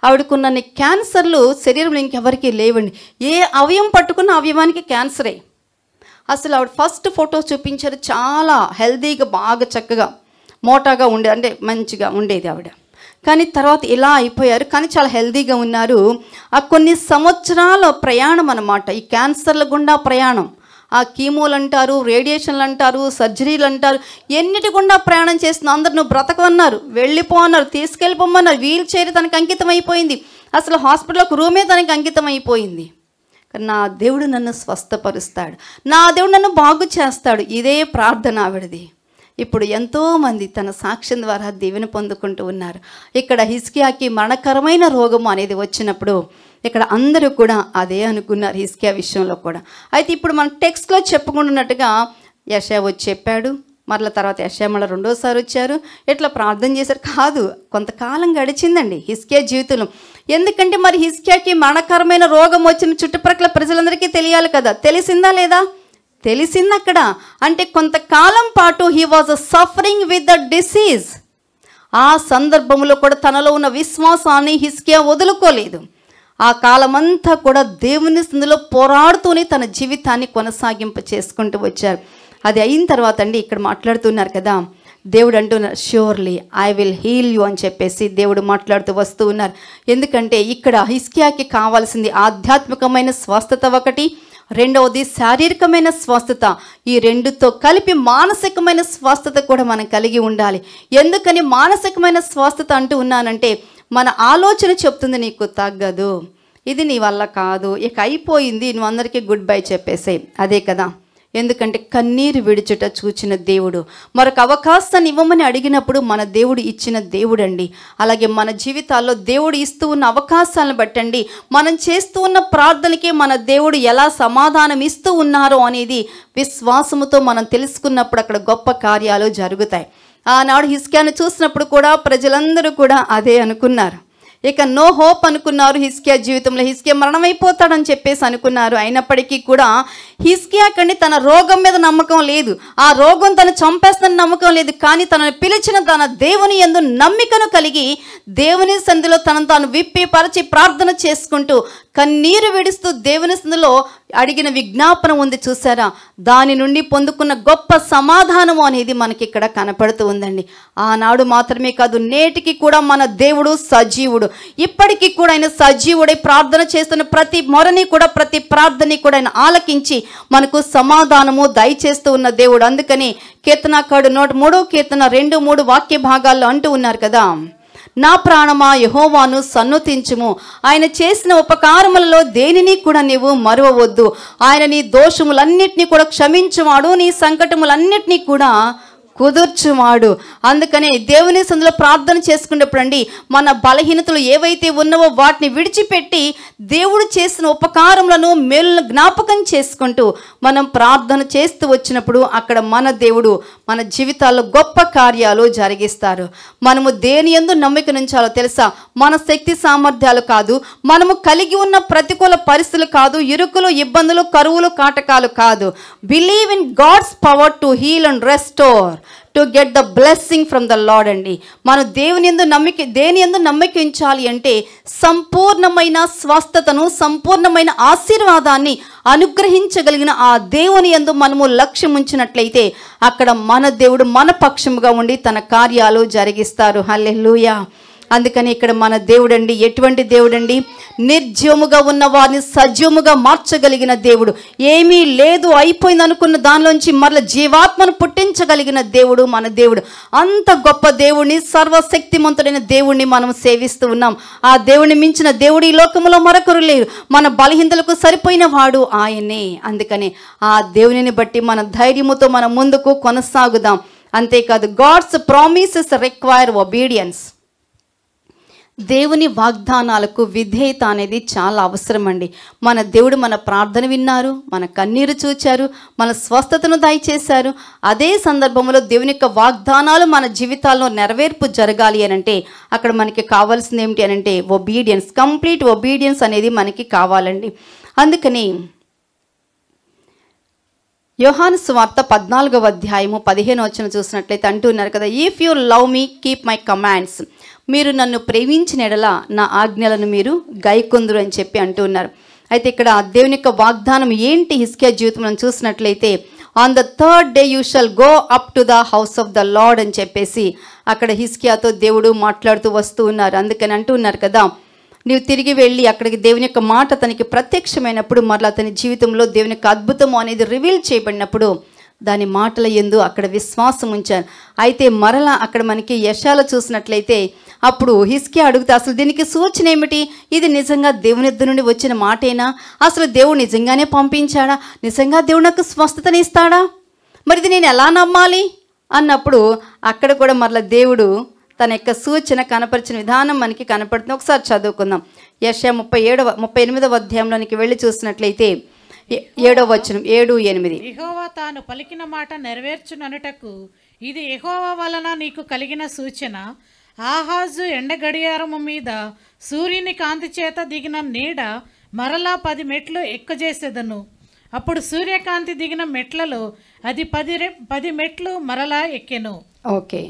ఆవిడకున్న క్యాన్సర్లు శరీరంలో ఇంకెవరికి లేవండి. ఏ అవయవం పట్టుకున్న అవయవానికి క్యాన్సరే. అసలు ఆవిడ ఫస్ట్ ఫోటో చూపించారు, చాలా హెల్దీగా బాగా చక్కగా మోటాగా ఉండే, అంటే మంచిగా ఉండేది ఆవిడ. కానీ తర్వాత ఇలా అయిపోయారు, కానీ చాలా హెల్దీగా ఉన్నారు. ఆ కొన్ని సంవత్సరాల ప్రయాణం అన్నమాట, ఈ క్యాన్సర్ల గుండా ప్రయాణం. ఆ కీమోలు అంటారు, రేడియేషన్లు అంటారు, సర్జరీలు అంటారు, ఎన్నిటి గుండా ప్రయాణం చేస్తున్న అందరు నువ్వు బ్రతకమన్నారు, వెళ్ళిపో అన్నారు, తీసుకెళ్ళిపోమన్నారు. వీల్ చైర్ తనకు అంకితం అయిపోయింది, అసలు హాస్పిటల్కి రూమే తనకి అంకితం అయిపోయింది. నా దేవుడు నన్ను స్వస్థపరుస్తాడు, నా దేవుడు నన్ను బాగు చేస్తాడు, ఇదే ప్రార్థన ఆవిడది. ఇప్పుడు ఎంతోమంది తన సాక్ష్యం ద్వారా దీవెన పొందుకుంటూ ఉన్నారు. ఇక్కడ హిజ్కియాకి మరణకరమైన రోగము అనేది వచ్చినప్పుడు ఇక్కడ అందరూ కూడా అదే అనుకున్నారు హిజ్కియా విషయంలో కూడా. అయితే ఇప్పుడు మన టెక్స్ట్లో చెప్పుకుంటున్నట్టుగా యెషయా వచ్చి చెప్పాడు, మరల తర్వాత యెషయా మళ్ళీ రెండోసారి వచ్చారు, ఇట్లా ప్రార్థన చేశారు. కాదు, కొంతకాలం గడిచిందండి హిజ్కియా జీవితంలో. ఎందుకంటే మరి హిజ్కియాకి మరణకరమైన రోగం వచ్చిన చుట్టుప్రక్కల ప్రజలందరికీ తెలియాలి కదా. తెలిసిందా లేదా? తెలిసింది అక్కడ. అంటే కొంతకాలం పాటు he was suffering with the disease. ఆ సందర్భంలో కూడా తనలో ఉన్న విశ్వాసాన్ని హిజ్కియా వదులుకోలేదు. ఆ కాలమంతా కూడా దేవుని సందులో పోరాడుతూనే తన జీవితాన్ని కొనసాగింప చేసుకుంటూ వచ్చారు. అది అయిన తర్వాత అండి ఇక్కడ మాట్లాడుతున్నారు కదా, దేవుడు అంటున్నారు surely I will heal you అని చెప్పేసి దేవుడు మాట్లాడుతూ వస్తూ ఉన్నారు. ఎందుకంటే ఇక్కడ హిజ్కియాకి కావాల్సింది ఆధ్యాత్మికమైన స్వస్థత ఒకటి, రెండవది శారీరకమైన స్వస్థత. ఈ రెండుతో కలిపి మానసికమైన స్వస్థత కూడా మనం కలిగి ఉండాలి. ఎందుకని మానసికమైన స్వస్థత అంటూ ఉన్నానంటే, మన ఆలోచన చెప్తుంది నీకు తగ్గదు, ఇది నీ వల్ల కాదు, ఇక అయిపోయింది, నువ్వు అందరికీ గుడ్ బై చెప్పేసే. అదే కదా. ఎందుకంటే కన్నీరు విడుచుట చూచిన దేవుడు మరొక అవకాశాన్ని ఇవ్వమని అడిగినప్పుడు మన దేవుడు ఇచ్చిన దేవుడండి. అలాగే మన జీవితాల్లో దేవుడు ఇస్తూ ఉన్న అవకాశాలను బట్టండి, మనం చేస్తూ ఉన్న ప్రార్థనకి మన దేవుడు ఎలా సమాధానం ఇస్తూ ఉన్నారో అనేది విశ్వాసముతో మనం తెలుసుకున్నప్పుడు అక్కడ గొప్ప కార్యాలు జరుగుతాయి. ఆనాడు హిజ్కియాను చూసినప్పుడు కూడా ప్రజలందరూ కూడా అదే అనుకున్నారు. ఇక నో హోప్ అనుకున్నారు. హిజ్కియా జీవితంలో హిజ్కియా మరణమైపోతాడని చెప్పేసి అనుకున్నారు. అయినప్పటికీ కూడా హిజ్కియా కండి తన రోగం మీద నమ్మకం లేదు, ఆ రోగం తను చంపేస్తున్న నమ్మకం లేదు. కానీ తనను పిలిచిన తన దేవుని యందు నమ్మికను కలిగి దేవుని సంధిలో తనను తాను విప్పి పరిచి ప్రార్థన చేసుకుంటూ కన్నీరు విడుస్తూ దేవుని సంధిలో అడిగిన విజ్ఞాపన ఉంది చూసారా, దాని నుండి పొందుకున్న గొప్ప సమాధానము అనేది మనకి ఇక్కడ కనపడుతూ ఉందండి. ఆనాడు మాత్రమే కాదు, నేటికి కూడా మన దేవుడు సజీవుడు. ఇప్పటికీ కూడా ఆయన సజీవుడై ప్రార్థన చేస్తున్న ప్రతి మొరని కూడా, ప్రతి ప్రార్థనని కూడా ఆయన ఆలకించి మనకు సమాధానము దయచేస్తూ ఉన్న దేవుడు. అందుకని కీర్తనకారుడు 103వ కీర్తన 2-3 వాక్య భాగాల్లో అంటూ ఉన్నారు కదా, నా ప్రాణమా యెహోవాను సన్నుతించుము, ఆయన చేసిన ఉపకారములలో దేనిని కూడా నీవు మరువవద్దు. ఆయన నీ దోషములన్నిటినీ కూడా క్షమించువాడు, నీ సంకటములన్నిటినీ కూడా కుదుర్చువాడు. అందుకనే దేవుని సందులో ప్రార్థన చేసుకునేప్పుడు అండి, మన బలహీనతలు ఏవైతే ఉన్నావో వాటిని విడిచిపెట్టి దేవుడు చేసిన ఉపకారములను మేలును జ్ఞాపకం చేసుకుంటూ మనం ప్రార్థన చేస్తూ వచ్చినప్పుడు అక్కడ మన దేవుడు మన జీవితాల్లో గొప్ప కార్యాలు జరిగిస్తారు. మనము దేని యందు నమ్మిక ఉంచాలో తెలుసా? మన శక్తి సామర్థ్యాలు కాదు, మనము కలిగి ఉన్న ప్రతికూల పరిస్థితులు కాదు, ఇరుకులు, ఇబ్బందులు, కరువులు, కాటకాలు కాదు. Believe in God's power to heal and restore, to get the blessing from the Lord అండి. మనం దేని యందు నమ్మిక ఉంచాలి అంటే సంపూర్ణమైన స్వస్థతను, సంపూర్ణమైన ఆశీర్వాదాన్ని అనుగ్రహించగలిగిన ఆ దేవుని యందు మనము లక్ష్యం ఉంచినట్లయితే అక్కడ మన దేవుడు మన పక్షముగా ఉండి తన కార్యాలు జరిగిస్తారు. హల్లెలూయా. అందుకని ఇక్కడ మన దేవుడండి ఎటువంటి దేవుడండి? నిర్జీవముగా ఉన్న వారిని సజీవముగా మార్చగలిగిన దేవుడు. ఏమీ లేదు, అయిపోయింది అనుకున్న దానిలోంచి మరల జీవాత్మను పుట్టించగలిగిన దేవుడు మన దేవుడు. అంత గొప్ప దేవుడిని, సర్వశక్తిమంతుడైన దేవుడిని మనం సేవిస్తూ ఉన్నాం. ఆ దేవుడిని మించిన దేవుడు ఈ లోకములో మరొకరు లేరు. మన బలహీనతలకు సరిపోయిన వాడు ఆయనే. అందుకని ఆ దేవునిని బట్టి మన ధైర్యముతో మనం ముందుకు కొనసాగుదాం. అంతేకాదు, గాడ్స్ ప్రామిసెస్ రిక్వైర్ ఒబీడియన్స్. దేవుని వాగ్దానాలకు విధేయత అనేది చాలా అవసరం అండి. మన దేవుడు మన ప్రార్థన విన్నారు, మన కన్నీరు చూచారు, మన స్వస్థతను దయచేశారు. అదే సందర్భంలో దేవుని యొక్క వాగ్దానాలు మన జీవితాల్లో నెరవేర్పు జరగాలి అని అంటే అక్కడ మనకి కావాల్సింది ఏమిటి అని అంటే ఒబీడియన్స్, కంప్లీట్ ఒబీడియన్స్ అనేది మనకి కావాలండి. అందుకని యోహాను సువార్త 14వ అధ్యాయము 15వ వచనం చూసినట్లయితే అంటున్నారు కదా, if you love me keep my commands, మీరు నన్ను ప్రేమించిన ఎడల నా ఆజ్ఞలను మీరు గైకొందురు అని చెప్పి అంటున్నారు. అయితే ఇక్కడ దేవుని యొక్క వాగ్దానం ఏంటి హిజ్కియా జీవితంలో చూసినట్లయితే, on the third day you shall go up to the house of the lord అని చెప్పేసి అక్కడ హిజ్కియాతో దేవుడు మాట్లాడుతూ వస్తూ ఉన్నారు. అందుకని అంటున్నారు కదా, నీవు తిరిగి వెళ్ళి అక్కడికి దేవుని యొక్క మాట తనకి ప్రత్యక్షమైనప్పుడు మరలా అతని జీవితంలో దేవుని యొక్క అద్భుతము అనేది రివీల్ చేయబడినప్పుడు దాని మాటల యందు అక్కడ విశ్వాసం ఉంచారు. అయితే మరలా అక్కడ మనకి యెషయాలో చూసినట్లయితే అప్పుడు హిజ్కియా అడుగుతా, అసలు దీనికి సూచన ఏమిటి? ఇది నిజంగా దేవుని యొద్ద నుండి వచ్చిన మాటేనా? అసలు దేవుడు నిజంగానే పంపించాడా? నిజంగా దేవుడు నాకు స్వస్థతని ఇస్తాడా? మరి ఇది నేను ఎలా నమ్మాలి అన్నప్పుడు అక్కడ కూడా మరలా దేవుడు తన యొక్క సూచన కనపరిచిన విధానం మనకి కనపడుతుంది. ఒకసారి చదువుకుందాం. యెషయా 38వ అధ్యాయంలోనికి వెళ్ళి చూసినట్లయితే 7వ వచనం 7-8. యెహోవా తాను పలికిన మాట నెరవేర్చుననుటకు ఇది యెహోవా వలన నీకు కలిగిన సూచన. ఆహాజు ఎండ గడియారము మీద సూర్యుని కాంతి చేత దిగిన నీడ మరలా 10 మెట్లు ఎక్కజేసేదను. అప్పుడు సూర్యకాంతి దిగిన మెట్లలో అది 10 మెట్లు మరలా ఎక్కెను. ఓకే,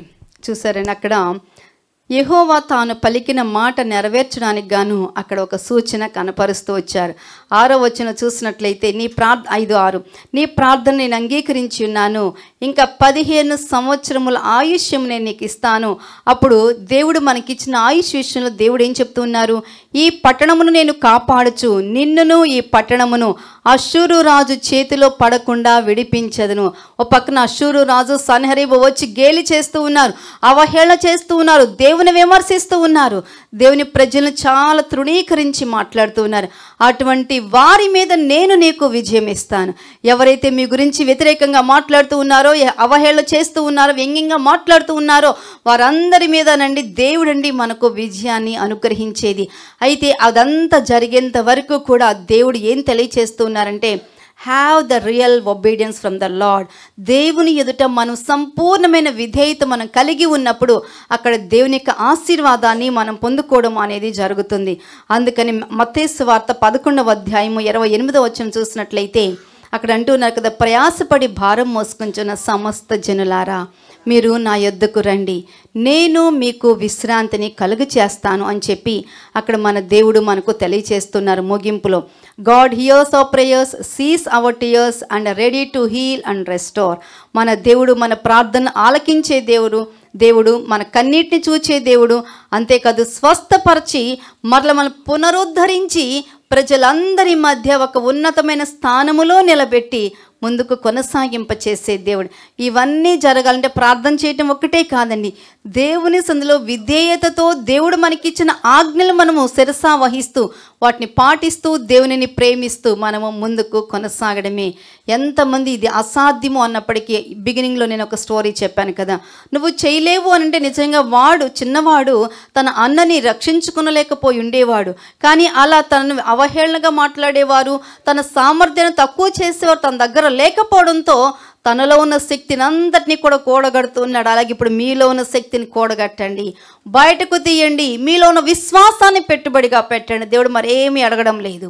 చూసారండి, అక్కడ యెహోవా తాను పలికిన మాట నెరవేర్చడానికి గాను అక్కడ ఒక సూచన కనపరుస్తూ వచ్చారు. 6వ వచనం చూసినట్లయితే 5:6 నీ ప్రార్థన నేను అంగీకరించి ఉన్నాను, ఇంకా 15 సంవత్సరముల ఆయుష్యం నేను నీకు ఇస్తాను. అప్పుడు దేవుడు మనకిచ్చిన ఆయుష్ విషయంలో దేవుడు ఏం చెప్తున్నారు? ఈ పట్టణమును నేను కాపాడుచు నిన్నును ఈ పట్టణమును అష్షూరు రాజు చేతిలో పడకుండా విడిపించదును. ఓ పక్కన అష్షూరు రాజు సన్హెరీబు వచ్చి గేలి చేస్తూ ఉన్నారు, అవహేళన చేస్తూ ఉన్నారు, దేవుని విమర్శిస్తూ ఉన్నారు, దేవుని ప్రజలను చాలా తృణీకరించి మాట్లాడుతూ ఉన్నారు. అటువంటి వారి మీద నేను నీకు విజయం ఇస్తాను. ఎవరైతే మీ గురించి వ్యతిరేకంగా మాట్లాడుతూ ఉన్నారో, అవహేళన చేస్తూ ఉన్నారో, వ్యంగ్యంగా మాట్లాడుతూ ఉన్నారో వారందరి మీదనండి దేవుడండి మనకు విజయాన్ని అనుగ్రహించేది. అయితే అదంతా జరిగేంత వరకు కూడా దేవుడు ఏం తెలియచేస్తున్నారంటే, have the real obedience from the lord. దేవుని ఎదుట మనం సంపూర్ణమైన విధేయత మనం కలిగి ఉన్నప్పుడు అక్కడ దేవుని యొక్క ఆశీర్వాదాన్ని మనం పొందుకోవడం అనేది జరుగుతుంది. అందుకని మత్తయి సువార్త 11వ అధ్యాయము 28వ వచనం చూసినట్లయితే అక్కడ అంటున్నారు కదా, ప్రయాసపడి భారం మోసుకుంటున్న సమస్త జనులారా మీరు నా యొద్దకు రండి, నేను మీకు విశ్రాంతిని కలుగు చేస్తాను అని చెప్పి అక్కడ మన దేవుడు మనకు తెలియచేస్తున్నారు ముగింపులో. God hears our prayers, sees our tears and ready to heal and restore. మన దేవుడు మన ప్రార్థన ఆలకించే దేవుడు మన కన్నీటిని చూచే దేవుడు. అంతేకాదు స్వస్థపరిచి మరల మనం పునరుద్ధరించి ప్రజలందరి మధ్య ఒక ఉన్నతమైన స్థానములో నిలబెట్టి ముందుకు కొనసాగింపచేసే దేవుడు. ఇవన్నీ జరగాలంటే ప్రార్థన చేయటం ఒక్కటే కాదండి, దేవుని సందులో విధేయతతో దేవుడు మనకిచ్చిన ఆజ్ఞలు మనము శిరసా వహిస్తూ వాటిని పాటిస్తూ దేవునిని ప్రేమిస్తూ మనము ముందుకు కొనసాగడమే. ఎంతమంది ఇది అసాధ్యము అన్నప్పటికీ బిగినింగ్లో నేను ఒక స్టోరీ చెప్పాను కదా, నువ్వు చేయలేవు అని అంటే నిజంగా వాడు చిన్నవాడు తన అన్నని రక్షించుకునలేకపోయి ఉండేవాడు. కానీ అలా తనను అవహేళనగా మాట్లాడేవారు, తన సామర్థ్యాన్ని తక్కువ చేసేవారు తన దగ్గర లేకపోవడంతో తనలో ఉన్న శక్తిని అంతటినీ కూడా కూడగడుతున్నాడు. అలాగే ఇప్పుడు మీలో ఉన్న శక్తిని కూడగట్టండి, బయటకు తీయండి, మీలో ఉన్న విశ్వాసాన్ని పెట్టుబడిగా పెట్టండి. దేవుడు మరేమీ అడగడం లేదు.